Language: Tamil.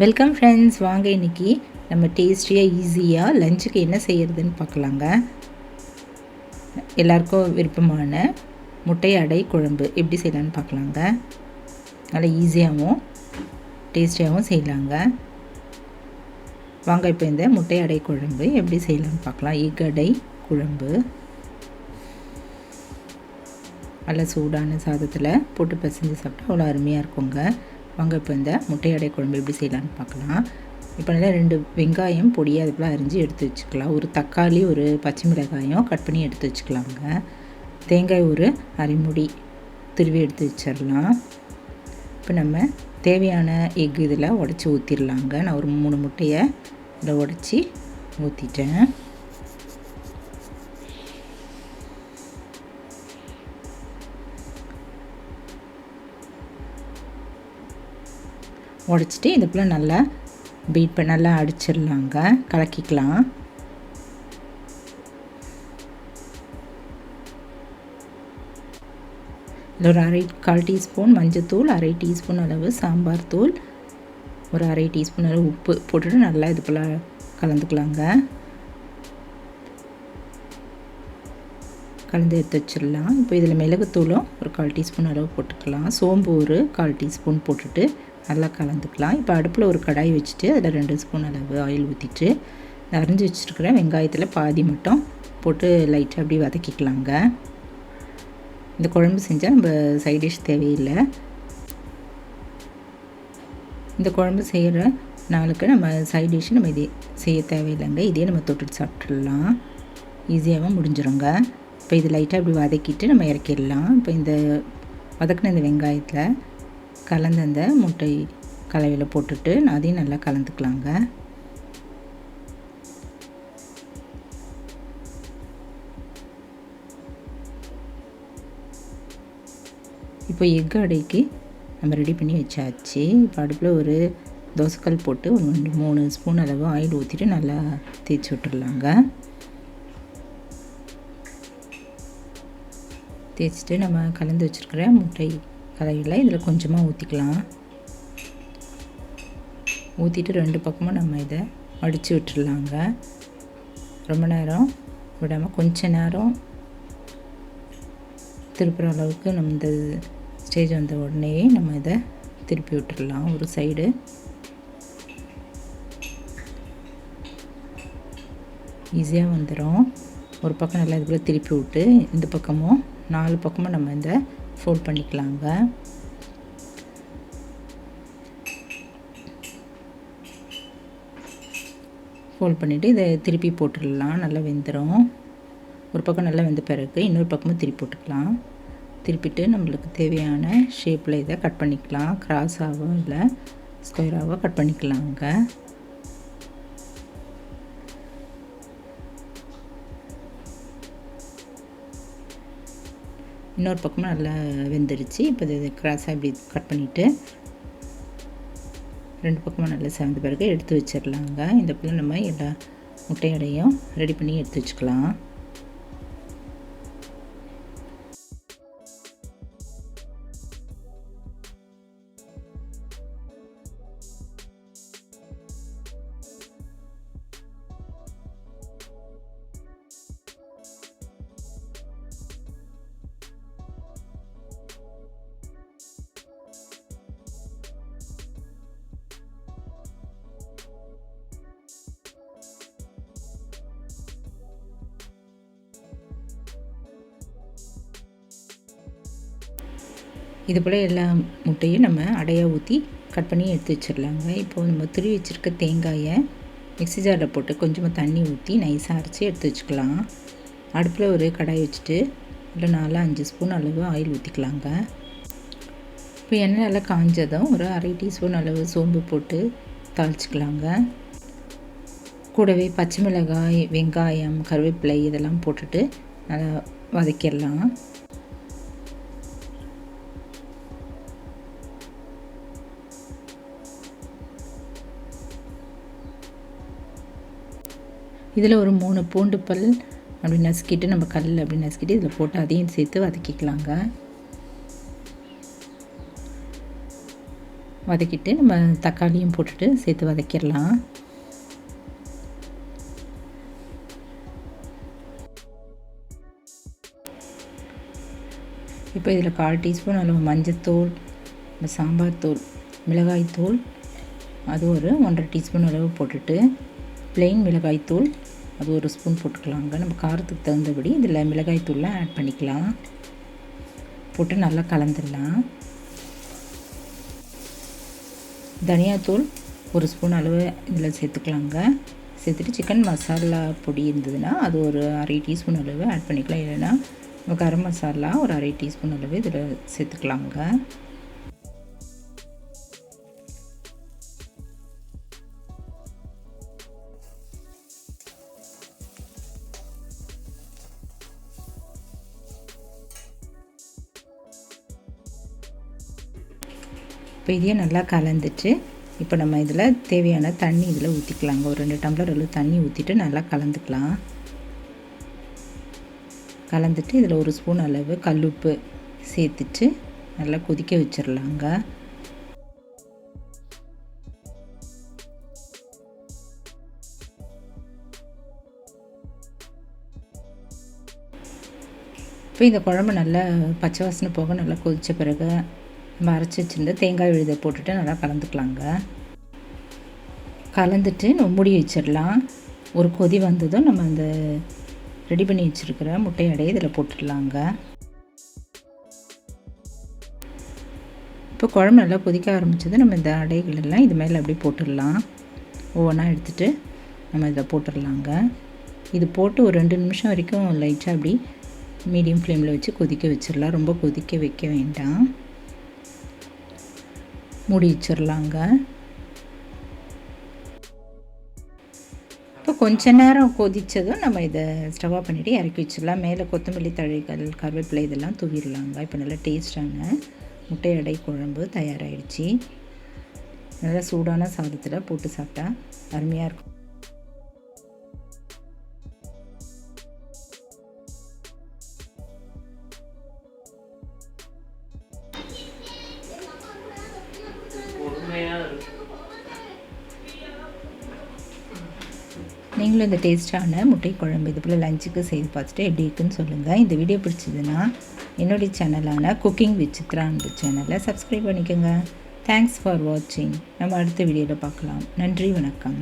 வெல்கம் ஃப்ரெண்ட்ஸ், வாங்க இன்றைக்கி நம்ம டேஸ்டியாக ஈஸியாக லஞ்சுக்கு என்ன செய்கிறதுன்னு பார்க்கலாங்க. எல்லாருக்கும் விருப்பமான முட்டை அடை குழம்பு எப்படி செய்யலான்னு பார்க்கலாங்க. நல்லா ஈஸியாகவும் டேஸ்டியாகவும் செய்யலாங்க. வாங்க இப்போ இந்த முட்டை அடை குழம்பு எப்படி செய்யலான்னு பார்க்கலாம். எக் அடை குழம்பு நல்லா சூடான சாதத்தில் போட்டு பிசைஞ்சு சாப்பிட்டா அவ்வளோ அருமையாக இருக்குங்க. வாங்க இப்போ இந்த முட்டை அடை குழம்பு எப்படி செய்யலான்னு பார்க்கலாம். இப்போ நல்லா 2 வெங்காயம் பொடியாக அதுக்குள்ளே அரிஞ்சு எடுத்து வச்சுக்கலாம். ஒரு தக்காளி, ஒரு பச்சை மிளகாயும் கட் பண்ணி எடுத்து வச்சுக்கலாங்க. தேங்காய் ஒரு அரைமுடி துருவி எடுத்து வச்சிடலாம். இப்போ நம்ம தேவையான எக் இதில் உடச்சி ஊற்றிடலாங்க. நான் ஒரு 3 முட்டையை இதில் உடச்சி ஊற்றிட்டேன். உடச்சிட்டு இதுக்குள்ளே நல்லா பீட் பண்ணி நல்லா அடிச்சிடலாங்க, கலக்கிக்கலாம். இதில் ஒரு 1/4 டீஸ்பூன் மஞ்சத்தூள், 1/2 டீஸ்பூன் அளவு சாம்பார் தூள், ஒரு 1/2 டீஸ்பூன் அளவு உப்பு போட்டுட்டு நல்லா இதுக்குள்ளே கலந்துக்கலாங்க. கலந்து எடுத்து வச்சிடலாம். இப்போ இதில் மிளகுத்தூளும் ஒரு 1/4 டீஸ்பூன் அளவு போட்டுக்கலாம். சோம்பு ஒரு 1/4 டீஸ்பூன் போட்டுட்டு நல்லா கலந்துக்கலாம். இப்போ அடுப்பில் ஒரு கடாய் வச்சுட்டு அதில் 2 ஸ்பூன் அளவு ஆயில் ஊற்றிட்டு அரிஞ்சு வச்சுருக்கிற வெங்காயத்தில் பாதி மட்டும் போட்டு லைட்டாக அப்படி வதக்கிக்கலாங்க. இந்த குழம்பு செஞ்சால் நம்ம சைட் டிஷ் தேவையில்லை. இந்த குழம்பு செய்கிற நாளுக்கு நம்ம சைட் டிஷ்ஷு நம்ம இதே செய்ய தேவையில்லைங்க. இதே நம்ம தொட்டுட்டு சாப்பிட்றலாம், ஈஸியாகவும் முடிஞ்சிடுங்க. இப்போ இது லைட்டாக அப்படி வதக்கிட்டு நம்ம இறக்கிடலாம். இப்போ இந்த வதக்கின இந்த வெங்காயத்தில் கலந்து அந்த முட்டை கலவையில் போட்டுட்டு அதையும் நல்லா கலந்துக்கலாங்க. இப்போ எக் அடைக்கு நம்ம ரெடி பண்ணி வச்சாச்சு. இப்போ அடுப்பில் ஒரு தோசைக்கல் போட்டு ஒரு 3 ஸ்பூன் அளவு ஆயில் ஊற்றிட்டு நல்லா தேய்ச்சி விட்டுடலாங்க. தேய்ச்சிட்டு நம்ம கலந்து வச்சுருக்கிற முட்டை கலவையில் இதில் கொஞ்சமாக ஊற்றிக்கலாம். ஊற்றிட்டு 2 பக்கமும் நம்ம இதை அடித்து விட்டுடலாங்க. ரொம்ப நேரம் விடாமல் கொஞ்ச நேரம் திருப்புற அளவுக்கு நம்ம இந்த ஸ்டேஜ் வந்த உடனே நம்ம இதை திருப்பி விட்டுடலாம். ஒரு சைடு ஈஸியாக வந்துடும். ஒரு பக்கம் நல்லா இதுக்குள்ளே திருப்பி விட்டு இந்த பக்கமும் 4 பக்கமும் நம்ம இந்த ஃபோல்ட் பண்ணிக்கலாங்க. ஃபோல்ட் பண்ணிவிட்டு இதை திருப்பி போட்டுடலாம். நல்லா வெந்துடும். ஒரு பக்கம் நல்லா வெந்த பிறகு இன்னொரு பக்கமும் திருப்பி போட்டுக்கலாம். திருப்பிட்டு நம்மளுக்கு தேவையான ஷேப்பில் இதை கட் பண்ணிக்கலாம். கிராஸாகவோ இல்லை ஸ்கொயராகவோ கட் பண்ணிக்கலாங்க. இன்னொரு பக்கமும் நல்லா வெந்துருச்சு. இப்போ இது கிராஸாக இப்படி கட் பண்ணிவிட்டு 2 பக்கமும் நல்லா செவந்த பிறகு எடுத்து வச்சிடலாங்க. இந்த பக்கம் நம்ம எல்லா முட்டையடையும் ரெடி பண்ணி எடுத்து வச்சுக்கலாம். இது போல் எல்லா முட்டையும் நம்ம அடையாக ஊற்றி கட் பண்ணி எடுத்து வச்சிடலாங்க. இப்போது நம்ம துருவி வச்சுருக்க தேங்காயை மிக்ஸி ஜாரில் போட்டு கொஞ்சமாக தண்ணி ஊற்றி நைஸாக அரைச்சி எடுத்து வச்சுக்கலாம். அடுப்பில் ஒரு கடாய் வச்சுட்டு அதில் 4-5 ஸ்பூன் அளவு ஆயில் ஊற்றிக்கலாங்க. இப்போ எண்ணெய் நல்லா காஞ்சதும் ஒரு 1/2 டீஸ்பூன் அளவு சோம்பு போட்டு தாளிச்சிக்கலாங்க. கூடவே பச்சை மிளகாய், வெங்காயம், கருவேப்பிலை இதெல்லாம் போட்டுட்டு நல்லா வதக்கிடலாம். இதில் ஒரு 3 பூண்டு பல் அப்படி நசுக்கிட்டு நம்ம கல்லில் அப்படி நசுக்கிட்டு இதில் போட்டு அதையும் சேர்த்து வதக்கிக்கலாங்க. வதக்கிட்டு நம்ம தக்காளியும் போட்டுட்டு சேர்த்து வதக்கிடலாம். இப்போ இதில் 1/4 டீஸ்பூன் அளவு மஞ்சத்தூள், சாம்பார் தூள், மிளகாய்த்தூள் அது ஒரு 1.5 டீஸ்பூன் அளவு போட்டுட்டு, ப்ளெயின் மிளகாய்த்தூள் அது 1 ஸ்பூன் போட்டுக்கலாங்க. நம்ம காரத்துக்கு தகுந்தபடி இதில் மிளகாய்த்தூள்லாம் ஆட் பண்ணிக்கலாம். போட்டு நல்லா கலந்துடலாம். தனியாத்தூள் 1 ஸ்பூன் அளவு இதில் சேர்த்துக்கலாங்க. சேர்த்துட்டு சிக்கன் மசாலா பொடி இருந்ததுன்னா அது ஒரு 1/2 டீஸ்பூன் அளவு ஆட் பண்ணிக்கலாம். இல்லைன்னா கரம் மசாலா ஒரு 1/2 டீஸ்பூன் அளவு இதில் சேர்த்துக்கலாங்க. இப்போ இதையும் நல்லா கலந்துட்டு இப்போ நம்ம இதில் தேவையான தண்ணி இதில் ஊற்றிக்கலாங்க. ஒரு 2 டம்ளர் அளவு தண்ணி ஊற்றிட்டு நல்லா கலந்துக்கலாம். கலந்துட்டு இதில் 1 ஸ்பூன் அளவு கல்லுப்பு சேர்த்துட்டு நல்லா கொதிக்க வச்சிடலாங்க. இப்போ இந்த குழம்பு நல்லா பச்சை வாசனை போக நல்லா கொதித்த பிறகு நம்ம அரைச்சி வச்சுருந்த தேங்காய் விழுதை போட்டுட்டு நல்லா கலந்துக்கலாங்க. கலந்துட்டு நம்ம மூடி வச்சிடலாம். ஒரு கொதி வந்ததும் நம்ம அந்த ரெடி பண்ணி வச்சுருக்கிற முட்டை அடையை இதில் போட்டுடலாங்க. இப்போ குழம்பு நல்லா கொதிக்க ஆரம்பித்தது நம்ம இந்த அடைகள் எல்லாம் இது மேலே அப்படியே போட்டுடலாம். ஒவ்வொன்றா எடுத்துகிட்டு நம்ம இதில் போட்டுடலாங்க. இது போட்டு ஒரு 2 நிமிஷம் வரைக்கும் லைட்டாக அப்படி மீடியம் ஃப்ளேமில் வச்சு கொதிக்க வச்சிடலாம். ரொம்ப கொதிக்க வைக்க வேண்டாம். மூடி வச்சிடலாங்க. இப்போ கொஞ்ச நேரம் கொதித்ததும் நம்ம இதை ஸ்டவ் ஆஃப் பண்ணிவிட்டு இறக்கி வச்சிடலாம். மேலே கொத்தமல்லி தழைகள், கருவேப்பிலை இதெல்லாம் தூவிடலாங்க. இப்போ நல்லா டேஸ்டான முட்டை அடை குழம்பு தயாராகிடுச்சு. நல்லா சூடான சாதத்தில் போட்டு சாப்பிட்டா அருமையாக இருக்கும். நீங்களும் இந்த டேஸ்ட்டான முட்டை குழம்பு இது போல் லஞ்சுக்கு செய்து பார்த்துட்டு எப்படி இருக்குன்னு சொல்லுங்கள். இந்த வீடியோ பிடிச்சதுன்னா என்னுடைய சேனலான குக்கிங் வித் சித்ரா அந்த சேனலை சப்ஸ்கிரைப் பண்ணிக்கோங்க. தேங்க்ஸ் ஃபார் வாட்சிங். நம்ம அடுத்த வீடியோவில் பார்க்கலாம். நன்றி, வணக்கம்.